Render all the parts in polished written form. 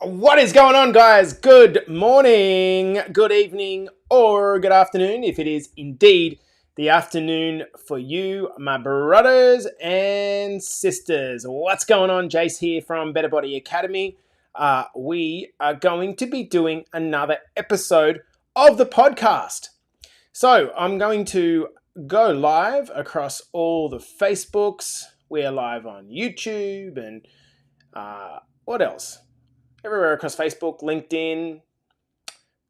What is going on, guys? Good morning, good evening, or good afternoon, if it is indeed the afternoon for you, my brothers and sisters. What's going on? Jace here from Better Body Academy. We are going to be doing another episode of the podcast. So I'm going to go live across all the Facebooks. We're live on YouTube and what else? Everywhere across Facebook, LinkedIn,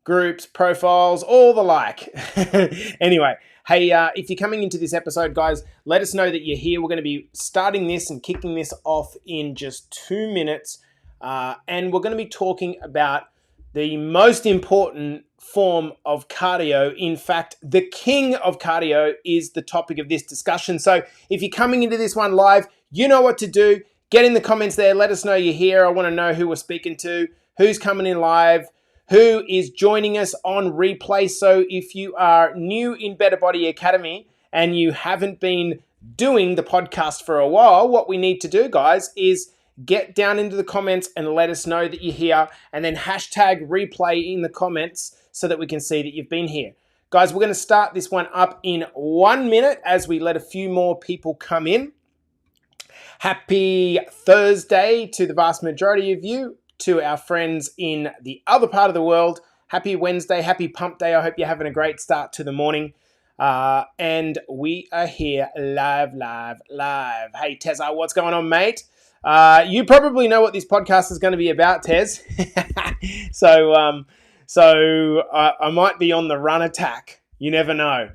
groups, profiles, all the like. Anyway, hey, if you're coming into this episode, guys, let us know that you're here. We're going to be starting this and kicking this off in just 2 minutes. And we're going to be talking about the most important form of cardio. In fact, the king of cardio is the topic of this discussion. So if you're coming into this one live, you know what to do. Get in the comments there. Let us know you're here. I want to know who we're speaking to, who's coming in live, who is joining us on replay. So if you are new in Better Body Academy and you haven't been doing the podcast for a while, what we need to do, guys, is get down into the comments and let us know that you're here, and then hashtag replay in the comments so that we can see that you've been here. Guys, we're going to start this one up in 1 minute as we let a few more people come in. Happy Thursday to the vast majority of you. To our friends in the other part of the world, happy Wednesday, happy pump day. I hope you're having a great start to the morning. And we are here live. Hey, Tezza, what's going on, mate? You probably know what this podcast is going to be about, Tez. So I might be on the run attack. You never know.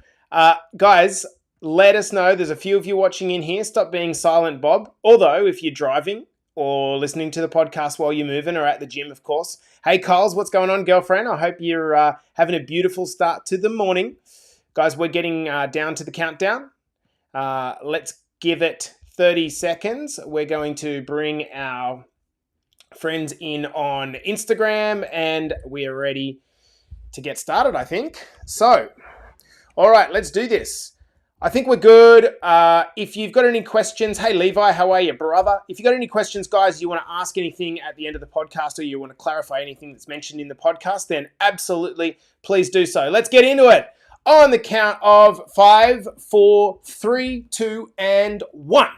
Guys, let us know. There's a few of you watching in here. Stop being silent, Bob. Although, if you're driving or listening to the podcast while you're moving or at the gym, of course. Hey, Carls, what's going on, girlfriend? I hope you're having a beautiful start to the morning. Guys, we're getting down to the countdown. Let's give it 30 seconds. We're going to bring our friends in on Instagram, and we're ready to get started, I think. So, all right, let's do this. I think we're good. If you've got any questions, hey, Levi, how are you, brother? If you've got any questions, guys, you want to ask anything at the end of the podcast, or you want to clarify anything that's mentioned in the podcast, then absolutely, please do so. Let's get into it. On the count of 5, 4, 3, 2, and 1.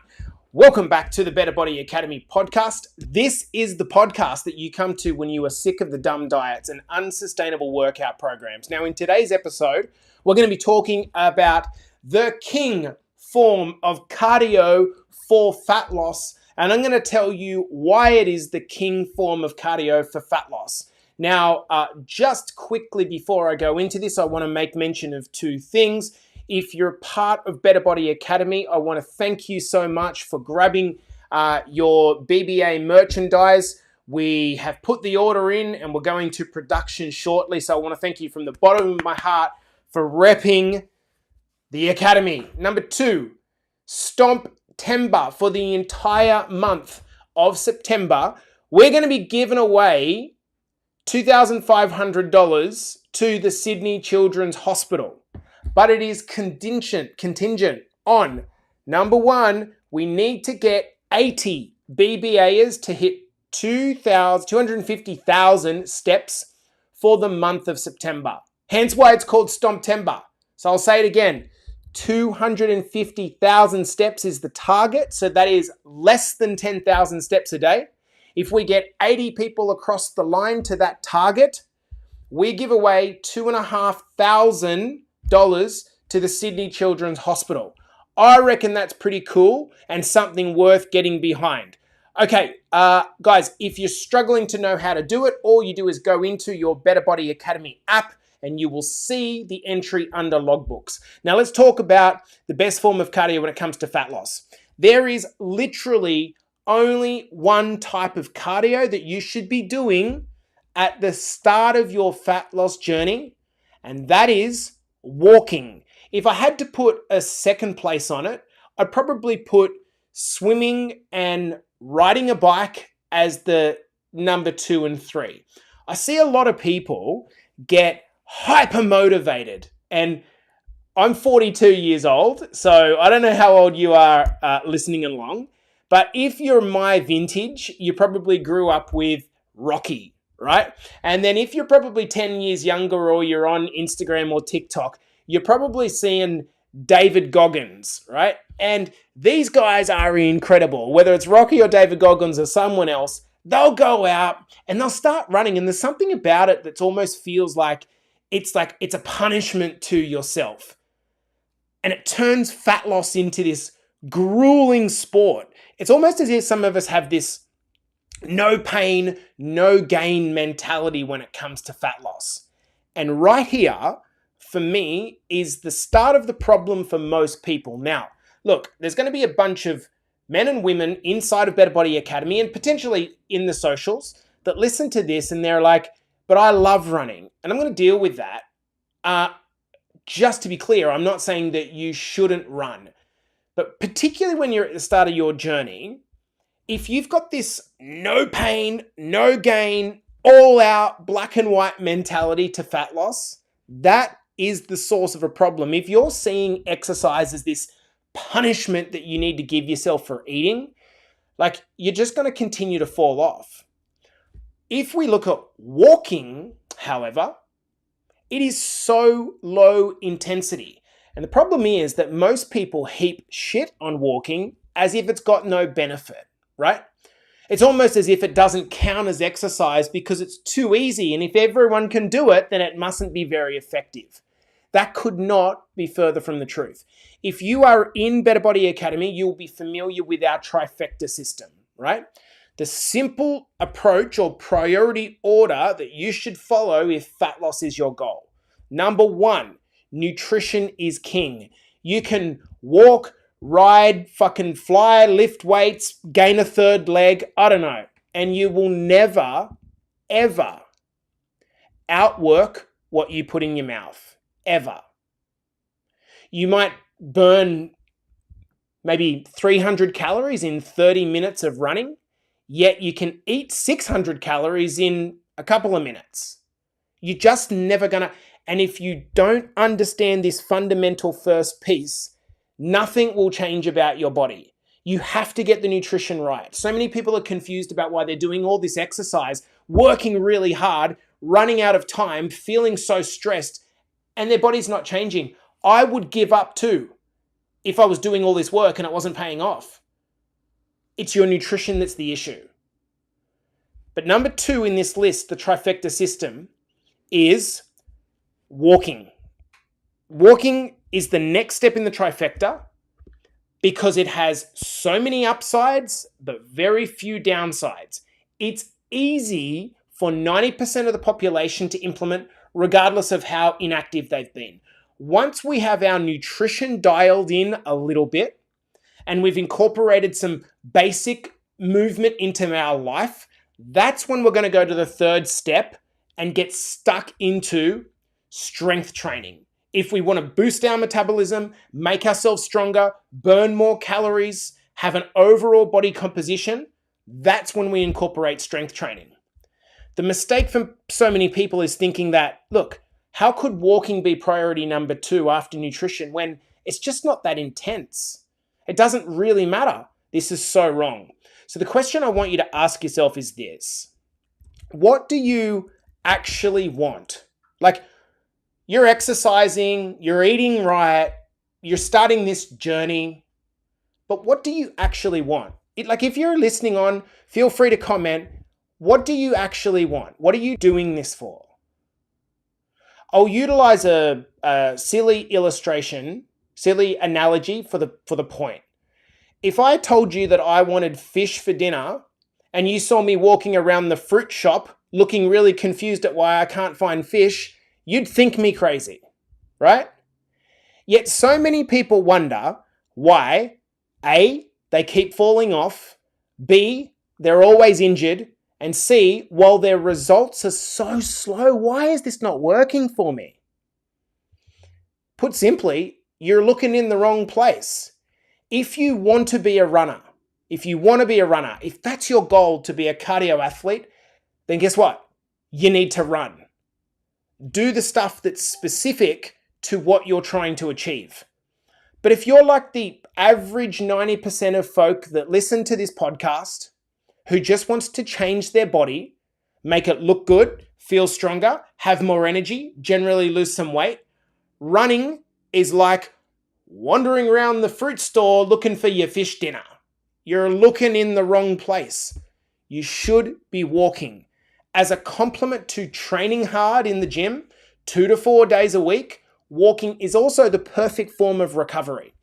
Welcome back to the Better Body Academy podcast. This is the podcast that you come to when you are sick of the dumb diets and unsustainable workout programs. Now, in today's episode, we're going to be talking about the king form of cardio for fat loss. And I'm going to tell you why it is the king form of cardio for fat loss. Now, just quickly before I go into this, I want to make mention of 2 things. If you're part of Better Body Academy, I want to thank you so much for grabbing your BBA merchandise. We have put the order in and we're going to production shortly. So I want to thank you from the bottom of my heart for repping the Academy. Number 2, Stomp-tember. For the entire month of September, we're going to be giving away $2,500 to the Sydney Children's Hospital. But it is contingent on, number 1, we need to get 80 BBAers to hit 250,000 steps for the month of September. Hence why it's called Stomp-tember. So I'll say it again. 250,000 steps is the target. So that is less than 10,000 steps a day. If we get 80 people across the line to that target, we give away $2,500 to the Sydney Children's Hospital. I reckon that's pretty cool and something worth getting behind. Okay, guys, if you're struggling to know how to do it, all you do is go into your Better Body Academy app and you will see the entry under logbooks. Now let's talk about the best form of cardio when it comes to fat loss. There is literally only one type of cardio that you should be doing at the start of your fat loss journey, and that is walking. If I had to put a second place on it, I'd probably put swimming and riding a bike as the number 2 and 3. I see a lot of people get hyper motivated, and I'm 42 years old, so I don't know how old you are listening along, but if you're my vintage, you probably grew up with Rocky, right? And then if you're probably 10 years younger or you're on Instagram or TikTok, you're probably seeing David Goggins, right? And these guys are incredible. Whether it's Rocky or David Goggins or someone else, they'll go out and they'll start running. And there's something about it that almost feels like it's a punishment to yourself. And it turns fat loss into this grueling sport. It's almost as if some of us have this no pain, no gain mentality when it comes to fat loss. And right here, for me, is the start of the problem for most people. Now, look, there's going to be a bunch of men and women inside of Better Body Academy and potentially in the socials that listen to this and they're like, but I love running. And I'm going to deal with that. Just to be clear, I'm not saying that you shouldn't run. But particularly when you're at the start of your journey, if you've got this no pain, no gain, all out black and white mentality to fat loss, that is the source of a problem. If you're seeing exercise as this punishment that you need to give yourself for eating, like you're just going to continue to fall off. If we look at walking, however, it is so low intensity. And the problem is that most people heap shit on walking as if it's got no benefit, right? It's almost as if it doesn't count as exercise because it's too easy. And if everyone can do it, then it mustn't be very effective. That could not be further from the truth. If you are in Better Body Academy, you'll be familiar with our trifecta system, right? The simple approach or priority order that you should follow if fat loss is your goal. Number one, nutrition is king. You can walk, ride, fucking fly, lift weights, gain a third leg, I don't know. And you will never, ever outwork what you put in your mouth. Ever. You might burn maybe 300 calories in 30 minutes of running, yet you can eat 600 calories in a couple of minutes. You're just never gonna, and if you don't understand this fundamental first piece, nothing will change about your body. You have to get the nutrition right. So many people are confused about why they're doing all this exercise, working really hard, running out of time, feeling so stressed, and their body's not changing. I would give up too if I was doing all this work and it wasn't paying off. It's your nutrition that's the issue. But number two in this list, the trifecta system, is walking. Walking is the next step in the trifecta because it has so many upsides, but very few downsides. It's easy for 90% of the population to implement, regardless of how inactive they've been. Once we have our nutrition dialed in a little bit and we've incorporated some basic movement into our life, that's when we're going to go to the third step and get stuck into strength training. If we want to boost our metabolism, make ourselves stronger, burn more calories, have an overall body composition, that's when we incorporate strength training. The mistake for so many people is thinking that, look, how could walking be priority number two after nutrition when it's just not that intense? It doesn't really matter. This is so wrong. So the question I want you to ask yourself is this: what do you actually want? Like, you're exercising, you're eating right, you're starting this journey, but what do you actually want? If you're listening on, feel free to comment. What do you actually want? What are you doing this for? I'll utilize a silly illustration, silly analogy for the point. If I told you that I wanted fish for dinner and you saw me walking around the fruit shop looking really confused at why I can't find fish, you'd think me crazy, right? Yet so many people wonder why, A, they keep falling off, B, they're always injured, and C, while their results are so slow, why is this not working for me? Put simply, you're looking in the wrong place. If you want to be a runner, if that's your goal to be a cardio athlete, then guess what? You need to run. Do the stuff that's specific to what you're trying to achieve. But if you're like the average 90% of folk that listen to this podcast who just wants to change their body, make it look good, feel stronger, have more energy, generally lose some weight. Running is like wandering around the fruit store looking for your fish dinner. You're looking in the wrong place. You should be walking. As a complement to training hard in the gym, 2 to 4 days a week, walking is also the perfect form of recovery.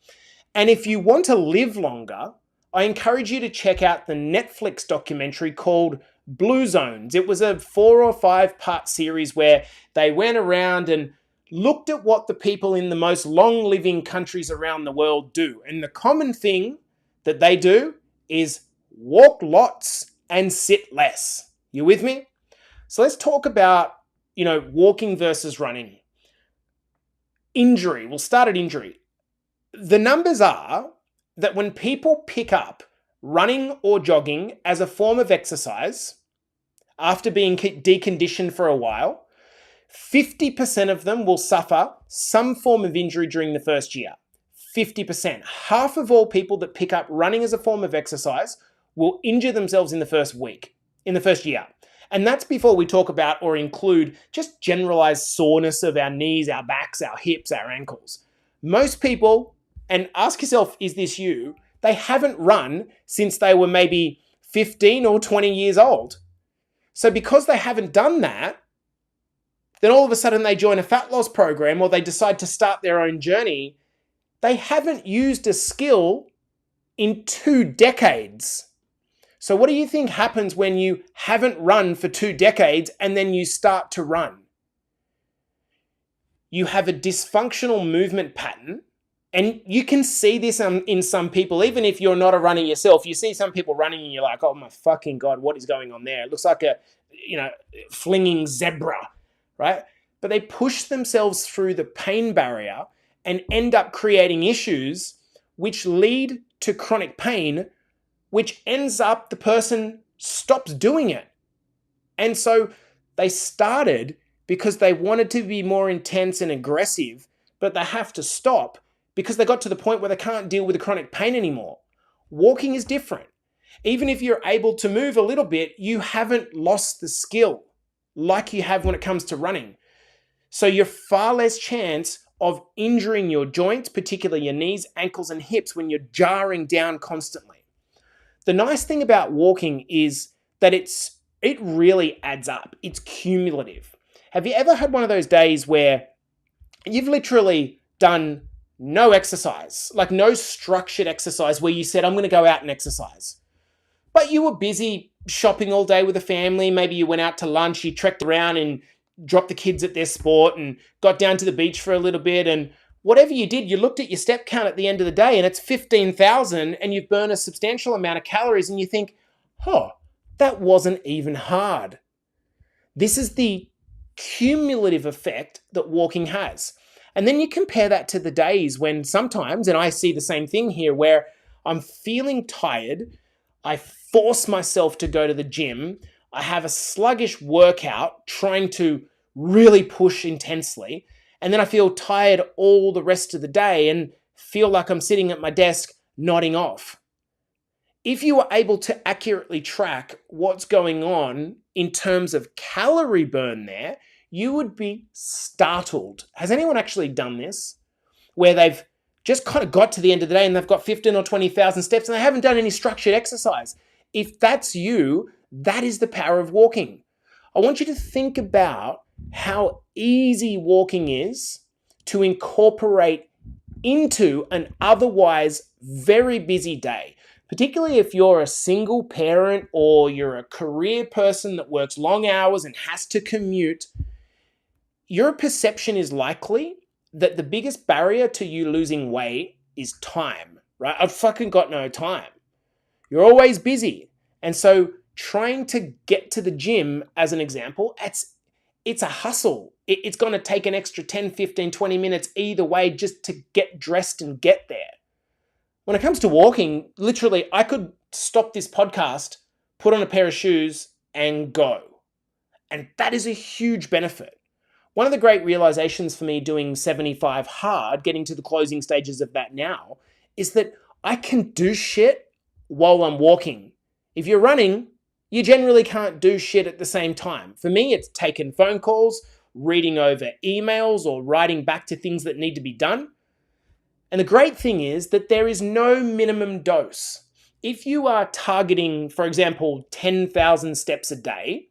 And if you want to live longer, I encourage you to check out the Netflix documentary called Blue Zones. It was a 4 or 5 part series where they went around and looked at what the people in the most long living countries around the world do. And the common thing that they do is walk lots and sit less. You with me? So let's talk about, walking versus running. Injury. We'll start at injury. The numbers are that when people pick up running or jogging as a form of exercise after being deconditioned for a while, 50% of them will suffer some form of injury during the first year. 50%. Half of all people that pick up running as a form of exercise will injure themselves in the first year. And that's before we talk about or include just generalized soreness of our knees, our backs, our hips, our ankles. Most people, and ask yourself, is this you? They haven't run since they were maybe 15 or 20 years old. So because they haven't done that, then all of a sudden they join a fat loss program or they decide to start their own journey. They haven't used a skill in 2 decades. So what do you think happens when you haven't run for 2 decades and then you start to run? You have a dysfunctional movement pattern, and you can see this in some people, even if you're not a runner yourself. You see some people running and you're like, oh my fucking God, what is going on there? It looks like a, flinging zebra, right? But they push themselves through the pain barrier and end up creating issues which lead to chronic pain, which ends up the person stops doing it. And so they started because they wanted to be more intense and aggressive, but they have to stop because they got to the point where they can't deal with the chronic pain anymore. Walking is different. Even if you're able to move a little bit, you haven't lost the skill like you have when it comes to running. So you're far less chance of injuring your joints, particularly your knees, ankles, and hips when you're jarring down constantly. The nice thing about walking is that it really adds up. It's cumulative. Have you ever had one of those days where you've literally done no exercise, like no structured exercise where you said, I'm going to go out and exercise, but you were busy shopping all day with the family. Maybe you went out to lunch, you trekked around and dropped the kids at their sport and got down to the beach for a little bit, and whatever you did, you looked at your step count at the end of the day and it's 15,000 and you've burned a substantial amount of calories and you think, that wasn't even hard. This is the cumulative effect that walking has. And then you compare that to the days when sometimes, and I see the same thing here, where I'm feeling tired, I force myself to go to the gym, I have a sluggish workout trying to really push intensely, and then I feel tired all the rest of the day and feel like I'm sitting at my desk nodding off. If you were able to accurately track what's going on in terms of calorie burn there, you would be startled. Has anyone actually done this? Where they've just kind of got to the end of the day and they've got 15 or 20,000 steps and they haven't done any structured exercise. If that's you, that is the power of walking. I want you to think about how easy walking is to incorporate into an otherwise very busy day, particularly if you're a single parent or you're a career person that works long hours and has to commute. Your perception is likely that the biggest barrier to you losing weight is time, right? I've fucking got no time. You're always busy. And so trying to get to the gym, as an example, it's a hustle. It's going to take an extra 10, 15, 20 minutes either way just to get dressed and get there. When it comes to walking, literally, I could stop this podcast, put on a pair of shoes, and go. And that is a huge benefit. One of the great realizations for me doing 75 hard, getting to the closing stages of that now, is that I can do shit while I'm walking. If you're running, You generally can't do shit at the same time. For me, it's taking phone calls, reading over emails, or writing back to things that need to be done. And the great thing is that there is no minimum dose. If you are targeting, for example, 10,000 steps a day,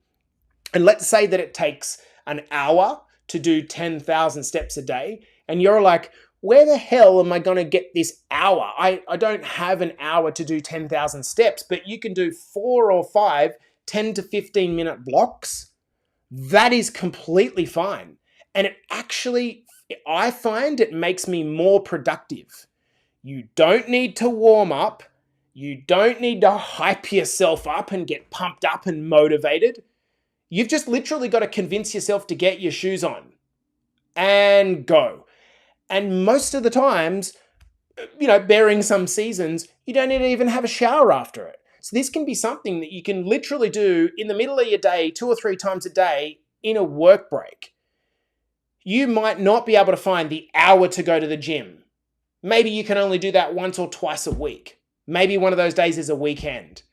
and let's say that it takes an hour to do 10,000 steps a day, and you're like, where the hell am I going to get this hour? I don't have an hour to do 10,000 steps, but you can do 4 or 5 10 to 15 minute blocks. That is completely fine. And it actually, I find it makes me more productive. You don't need to warm up. You don't need to hype yourself up and get pumped up and motivated. You've just literally got to convince yourself to get your shoes on and go. And most of the times, barring some seasons, you don't need to even have a shower after it. So this can be something that you can literally do in the middle of your day, 2 or 3 times a day in a work break. You might not be able to find the hour to go to the gym. Maybe you can only do that once or twice a week. Maybe one of those days is a weekend.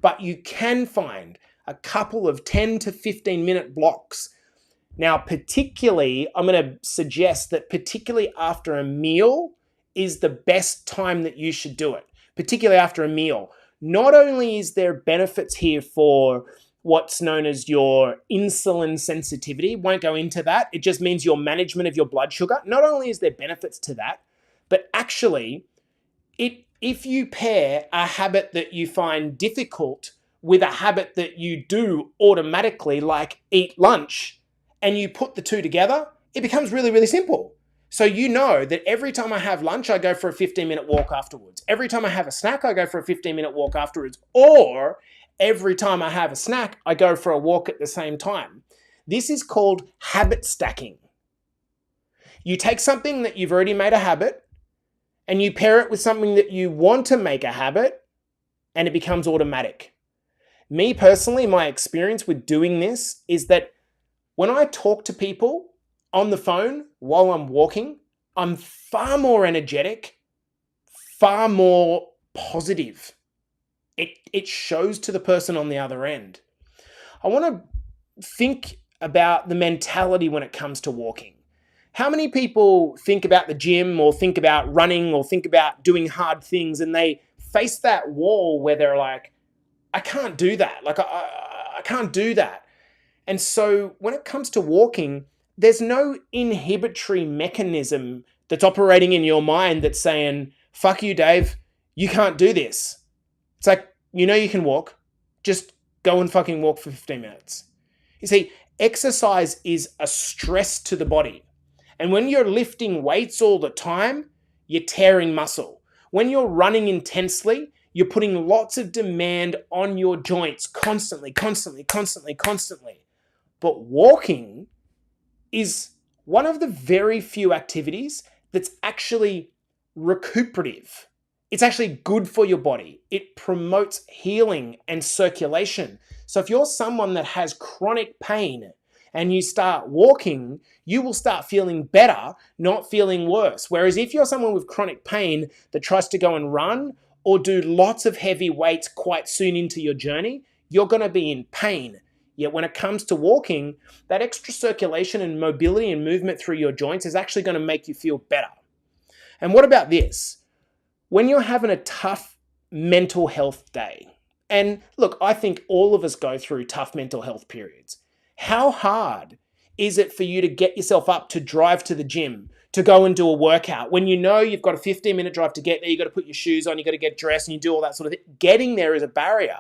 But you can find a couple of 10 to 15 minute blocks. Now, particularly, I'm going to suggest that particularly after a meal is the best time that you should do it, particularly after a meal. Not only is there benefits here for what's known as your insulin sensitivity, won't go into that. It just means your management of your blood sugar. Not only is there benefits to that, but actually, if you pair a habit that you find difficult with a habit that you do automatically, like eat lunch, and you put the two together, it becomes really, really simple. So you know that every time I have lunch, I go for a 15-minute walk afterwards. Every time I have a snack, I go for a 15-minute walk afterwards. Or every time I have a snack, I go for a walk at the same time. This is called habit stacking. You take something that you've already made a habit, and you pair it with something that you want to make a habit, and it becomes automatic. Me personally, my experience with doing this is that when I talk to people on the phone while I'm walking, I'm far more energetic, far more positive. It shows to the person on the other end. I want to think about the mentality when it comes to walking. How many people think about the gym or think about running or think about doing hard things and they face that wall where they're like, I can't do that. Like, I can't do that. And so when it comes to walking, there's no inhibitory mechanism that's operating in your mind that's saying, fuck you, Dave, you can't do this. It's like, you can walk, just go and fucking walk for 15 minutes. You see, exercise is a stress to the body. And when you're lifting weights all the time, you're tearing muscle. When you're running intensely, you're putting lots of demand on your joints constantly. But walking is one of the very few activities that's actually recuperative. It's actually good for your body. It promotes healing and circulation. So if you're someone that has chronic pain and you start walking, you will start feeling better, not feeling worse. Whereas if you're someone with chronic pain that tries to go and run or do lots of heavy weights quite soon into your journey, you're going to be in pain. Yet when it comes to walking, that extra circulation and mobility and movement through your joints is actually going to make you feel better. And what about this? When you're having a tough mental health day, and look, I think all of us go through tough mental health periods. How hard is it for you to get yourself up to drive to the gym, to go and do a workout, when you know you've got a 15-minute drive to get there, you've got to put your shoes on, you've got to get dressed and you do all that sort of thing. Getting there is a barrier.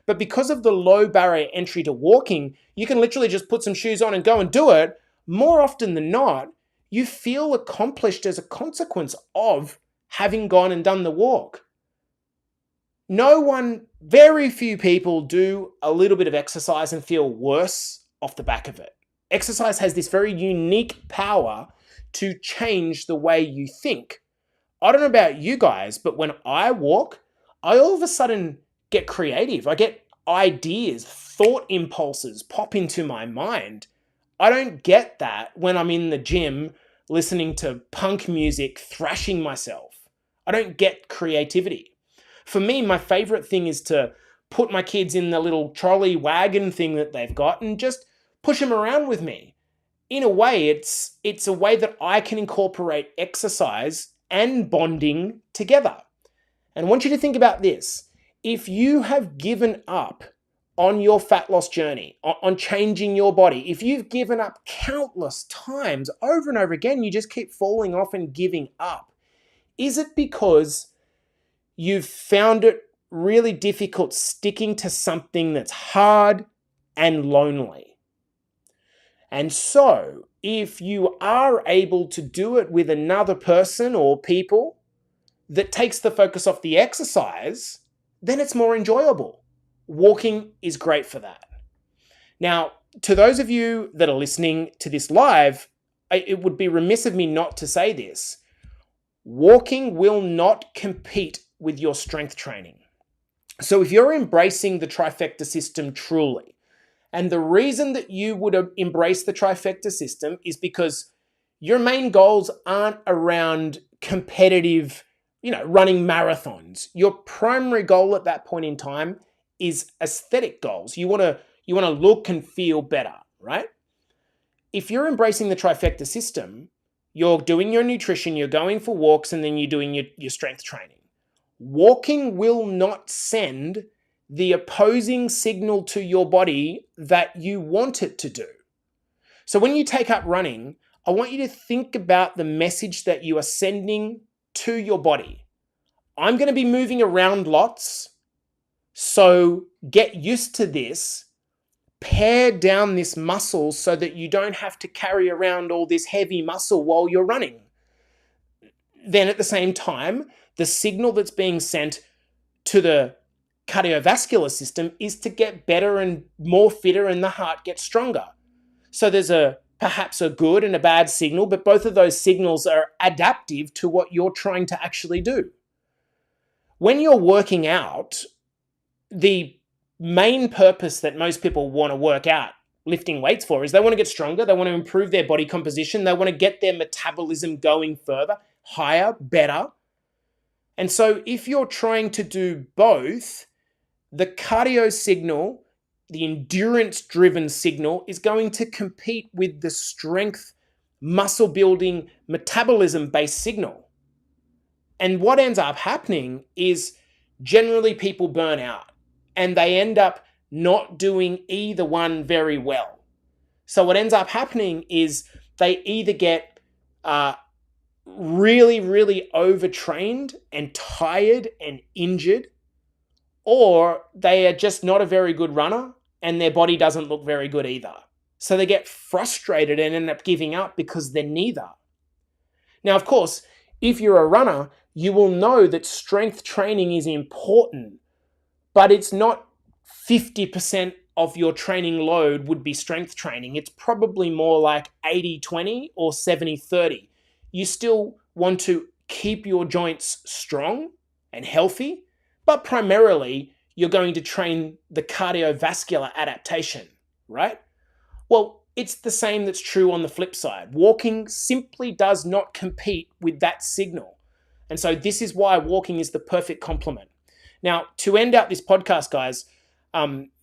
But because of the low barrier entry to walking, you can literally just put some shoes on and go and do it. More often than not, you feel accomplished as a consequence of having gone and done the walk. Very few people do a little bit of exercise and feel worse off the back of it. Exercise has this very unique power to change the way you think. I don't know about you guys, but when I walk, I all of a sudden get creative. I get ideas, thought impulses pop into my mind. I don't get that when I'm in the gym listening to punk music, thrashing myself. I don't get creativity. For me, my favorite thing is to put my kids in the little trolley wagon thing that they've got and just push them around with me. In a way, it's a way that I can incorporate exercise and bonding together. And I want you to think about this. If you have given up on your fat loss journey, on changing your body, if you've given up countless times over and over again, you just keep falling off and giving up, is it because you've found it really difficult sticking to something that's hard and lonely? And so, if you are able to do it with another person or people that takes the focus off the exercise, then it's more enjoyable. Walking is great for that. Now, to those of you that are listening to this live, it would be remiss of me not to say this. Walking will not compete with your strength training. So if you're embracing the trifecta system truly, and the reason that you would embrace the trifecta system is because your main goals aren't around competitive, running marathons. Your primary goal at that point in time is aesthetic goals. You want to look and feel better, right? If you're embracing the trifecta system, you're doing your nutrition, you're going for walks, and then you're doing your strength training. Walking will not send the opposing signal to your body that you want it to do. So when you take up running, I want you to think about the message that you are sending to your body. I'm going to be moving around lots, so get used to this. Pare down this muscle so that you don't have to carry around all this heavy muscle while you're running. Then at the same time, the signal that's being sent to the cardiovascular system is to get better and more fitter, and the heart gets stronger. So there's perhaps a good and a bad signal, but both of those signals are adaptive to what you're trying to actually do. When you're working out, the main purpose that most people want to work out lifting weights for is they want to get stronger, they want to improve their body composition, they want to get their metabolism going further, higher, better. And so if you're trying to do both, the cardio signal, the endurance-driven signal, is going to compete with the strength, muscle building, metabolism-based signal. And what ends up happening is generally people burn out and they end up not doing either one very well. So what ends up happening is they either get really, really overtrained and tired and injured, or they are just not a very good runner and their body doesn't look very good either. So they get frustrated and end up giving up because they're neither. Now, of course, if you're a runner, you will know that strength training is important, but it's not 50% of your training load would be strength training. It's probably more like 80-20 or 70-30. You still want to keep your joints strong and healthy, but primarily you're going to train the cardiovascular adaptation, right? Well, it's the same that's true on the flip side. Walking simply does not compete with that signal. And so this is why walking is the perfect complement. Now, to end out this podcast, guys,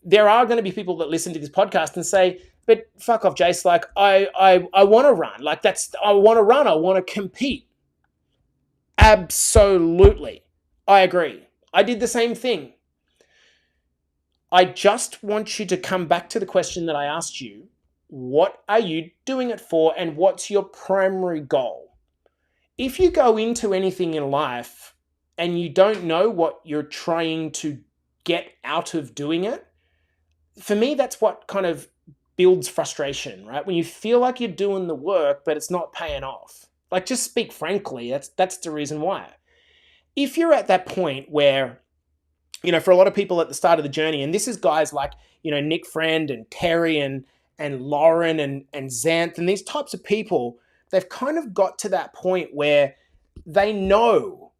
there are going to be people that listen to this podcast and say, but fuck off, Jace, like I want to run. Like I want to run, I want to compete. Absolutely. I agree. I did the same thing. I just want you to come back to the question that I asked you. What are you doing it for, and what's your primary goal? If you go into anything in life and you don't know what you're trying to get out of doing it, for me, that's what kind of builds frustration, right? When you feel like you're doing the work, but it's not paying off. Like, just speak frankly, that's the reason why. If you're at that point where, for a lot of people at the start of the journey, and this is guys like, Nick Friend and Terry and Lauren and Xanth and these types of people, they've kind of got to that point where they know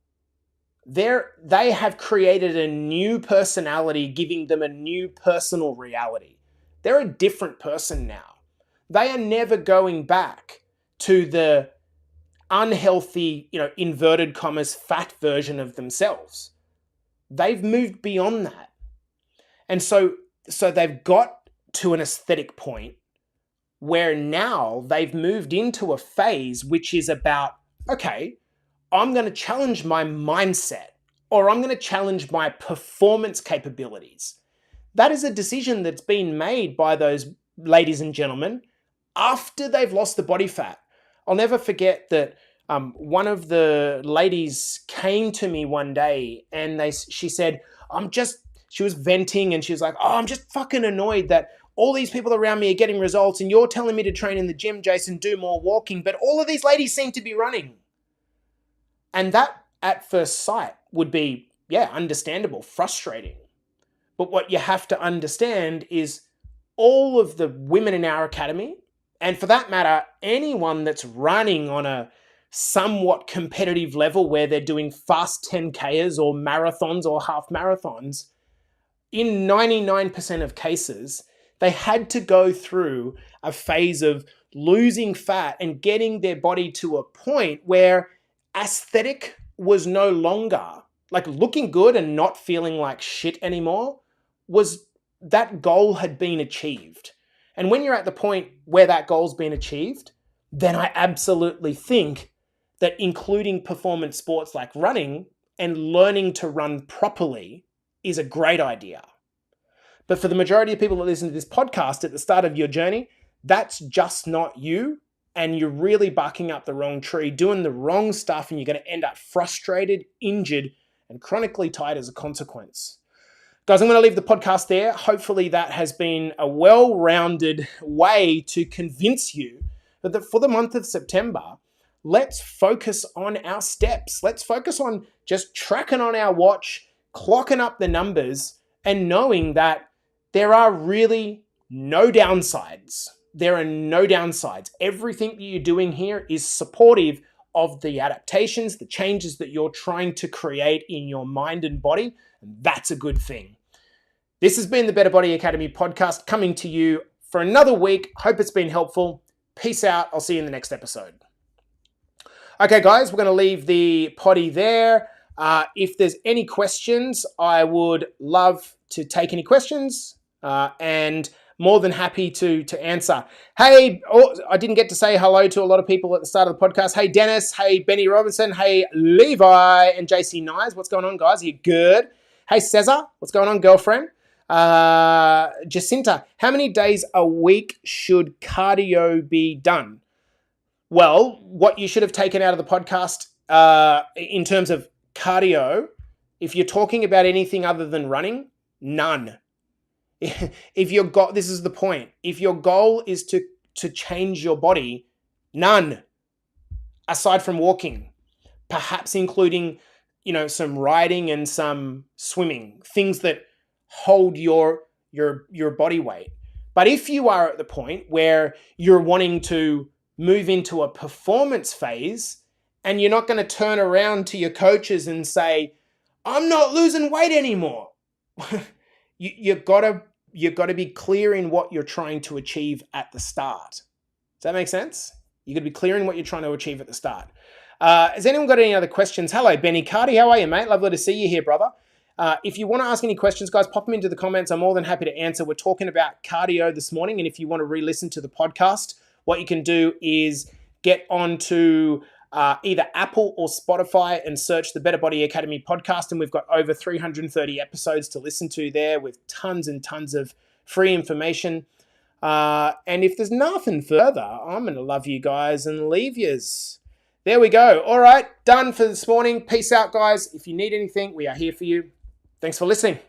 they have created a new personality, giving them a new personal reality. They're a different person now. They are never going back to the unhealthy, inverted commas, fat version of themselves. They've moved beyond that. And so they've got to an aesthetic point where now they've moved into a phase which is about, okay, I'm going to challenge my mindset, or I'm going to challenge my performance capabilities. That is a decision that's been made by those ladies and gentlemen after they've lost the body fat. I'll never forget that one of the ladies came to me one day and she said, she was venting and she was like, oh, I'm just fucking annoyed that all these people around me are getting results and you're telling me to train in the gym, Jason, do more walking, but all of these ladies seem to be running. And that at first sight would be, understandable, frustrating. But what you have to understand is all of the women in our academy, and for that matter, anyone that's running on a somewhat competitive level where they're doing fast 10Ks or marathons or half marathons, in 99% of cases, they had to go through a phase of losing fat and getting their body to a point where aesthetic was no longer, like looking good and not feeling like shit anymore, was that goal had been achieved. And when you're at the point where that goal's been achieved, then I absolutely think that including performance sports like running and learning to run properly is a great idea. But for the majority of people that listen to this podcast at the start of your journey, that's just not you. And you're really barking up the wrong tree, doing the wrong stuff, and you're going to end up frustrated, injured, and chronically tired as a consequence. Guys, I'm going to leave the podcast there. Hopefully that has been a well-rounded way to convince you that for the month of September, let's focus on our steps. Let's focus on just tracking on our watch, clocking up the numbers, and knowing that there are really no downsides. There are no downsides. Everything that you're doing here is supportive of the adaptations, the changes that you're trying to create in your mind and body, and that's a good thing. This has been the Better Body Academy podcast coming to you for another week. Hope it's been helpful. Peace out. I'll see you in the next episode. Okay, guys, we're going to leave the potty there. If there's any questions, I would love to take any questions and more than happy to answer. Hey, I didn't get to say hello to a lot of people at the start of the podcast. Hey, Dennis. Hey, Benny Robinson. Hey, Levi and JC Nyes. What's going on, guys? Are you good? Hey, Cesar. What's going on, girlfriend? Jacinta. How many days a week should cardio be done? Well, what you should have taken out of the podcast in terms of cardio, if you're talking about anything other than running, none. If your goal, this is the point. If your goal is to change your body, none. Aside from walking, perhaps including, some riding and some swimming, things that hold your body weight. But if you are at the point where you're wanting to move into a performance phase and you're not going to turn around to your coaches and say, I'm not losing weight anymore. You've got to be clear in what you're trying to achieve at the start. Does that make sense? You've got to be clear in what you're trying to achieve at the start. Has anyone got any other questions? Hello, Benny Cardi. How are you, mate? Lovely to see you here, brother. If you want to ask any questions, guys, pop them into the comments. I'm more than happy to answer. We're talking about cardio this morning, and if you want to re-listen to the podcast, what you can do is get onto either Apple or Spotify and search the Better Body Academy podcast, and we've got over 330 episodes to listen to there with tons and tons of free information. And if there's nothing further, I'm going to love you guys and leave yous. There we go. All right, done for this morning. Peace out, guys. If you need anything, we are here for you. Thanks for listening.